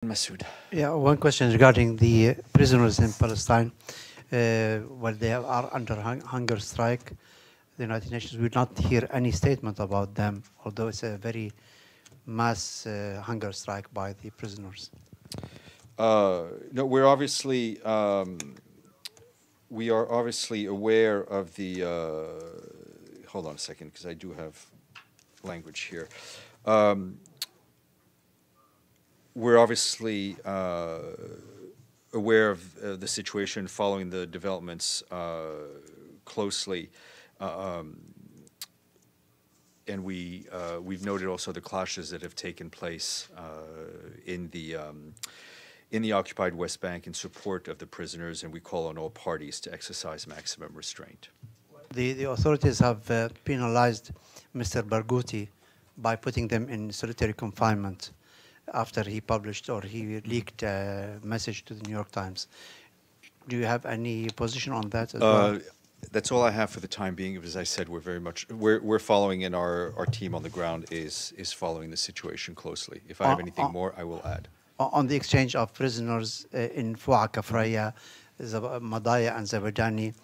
Masood. Yeah, one question regarding the prisoners in Palestine. While they are under hunger strike, the United Nations will not hear any statement about them, although it's a very mass hunger strike by the prisoners. No, we are obviously aware of the. Hold on a second, because I do have language here. We're obviously aware of the situation, following the developments closely, and we've noted also the clashes that have taken place in the occupied West Bank in support of the prisoners, and we call on all parties to exercise maximum restraint. The authorities have penalized Mr. Barghouti by putting them in solitary confinement after he published or he leaked a message to the New York Times. Do you have any position on that as well? That's all I have for the time being. As I said, we're following, and our team on the ground is following the situation closely. If I have anything more, I will add. On the exchange of prisoners in Foaa, Kafriya, Madaya, and Zabadani,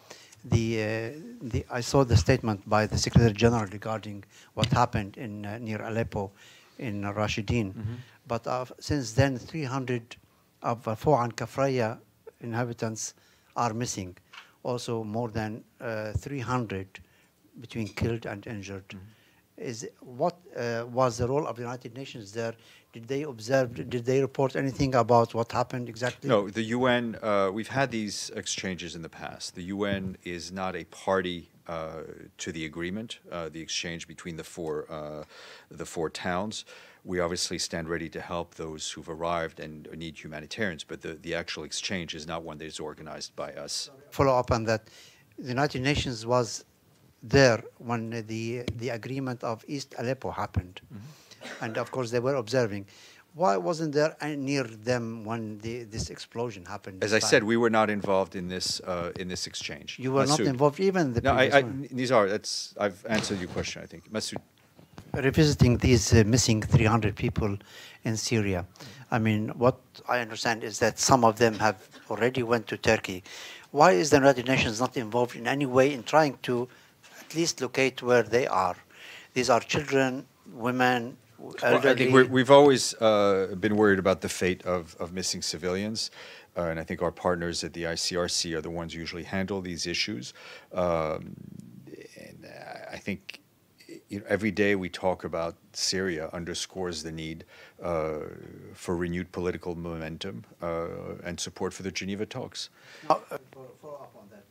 I saw the statement by the Secretary General regarding what happened in near Aleppo in Rashidin. But since then, 300 of Foaa and Kafriya inhabitants are missing. Also, more than 300 between killed and injured. What was the role of the United Nations there? Did they observe, did they report anything about what happened exactly? No, the UN, we've had these exchanges in the past. The UN is not a party to the agreement, the exchange between the four towns. We obviously stand ready to help those who've arrived and need humanitarians, but the actual exchange is not one that is organized by us. Follow up on that. The United Nations was there when the agreement of East Aleppo happened. And of course they were observing. Why wasn't there near them when this explosion happened? As I said, we were not involved in this exchange. You were not involved even in the previous one? Nizar, I've answered your question, I think. Masood. Revisiting these missing 300 people in Syria, I mean, what I understand is that some of them have already went to Turkey. Why is the United Nations not involved in any way in trying to at least locate where they are? These are children, women, elderly. Well, I think we've always been worried about the fate of missing civilians, and I think our partners at the ICRC are the ones who usually handle these issues. And I think every day we talk about Syria underscores the need for renewed political momentum and support for the Geneva talks. Follow up on that.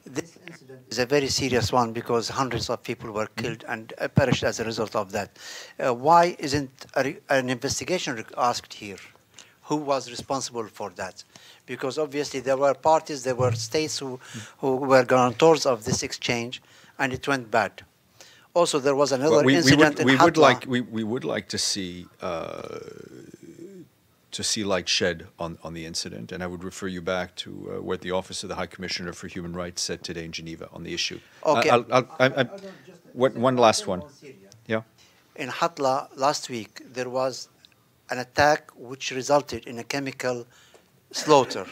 This incident is a very serious one because hundreds of people were killed and perished as a result of that. Why isn't an investigation asked here? Who was responsible for that? Because obviously there were parties, there were states who were guarantors of this exchange, and it went bad. Also, there was another incident in Hatla. We would like to see light shed on the incident, and I would refer you back to what the Office of the High Commissioner for Human Rights said today in Geneva on the issue. Okay. One last one. Yeah. In Hatla last week, there was an attack which resulted in a chemical slaughter.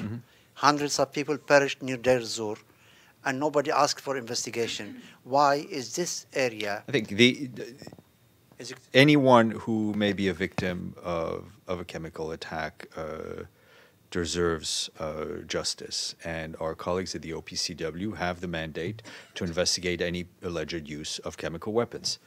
Hundreds of people perished near Deir Zur, and nobody asked for investigation. Why is this area? I think anyone who may be a victim of a chemical attack deserves justice, and our colleagues at the OPCW have the mandate to investigate any alleged use of chemical weapons.